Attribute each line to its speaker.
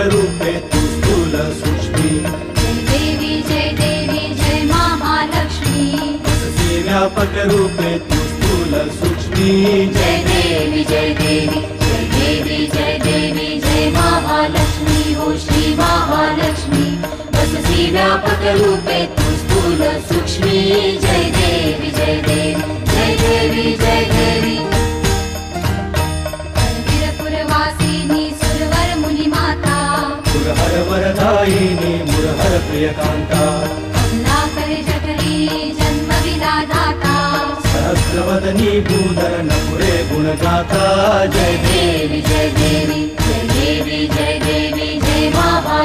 Speaker 1: रूपे तू स्थूल सूक्ष्मी।
Speaker 2: जय देवी जय महालक्ष्मी।
Speaker 1: वससी व्यापक रूपे तू स्थूल सूक्ष्मी।
Speaker 2: जय देवी जय देवी जय देवी जय देवी जय महालक्ष्मी हो श्री महालक्ष्मी। वससी व्यापक रूपे तू स्थूल सूक्ष्मी। जय देवी जय देवी जय देवी जय देवी। वीरपुरवासिनी सुरवर मुनि माता।
Speaker 1: मुरहर वरदायिनी मुरहर प्रियकांता।
Speaker 2: कमलाकर जठरी जन्म विधाता।
Speaker 1: सहस्रवदनी भूधर नपुरे गुणगाता।
Speaker 2: जय देवी जय देवी जय देवी जय देवी जय महालक्ष्मी।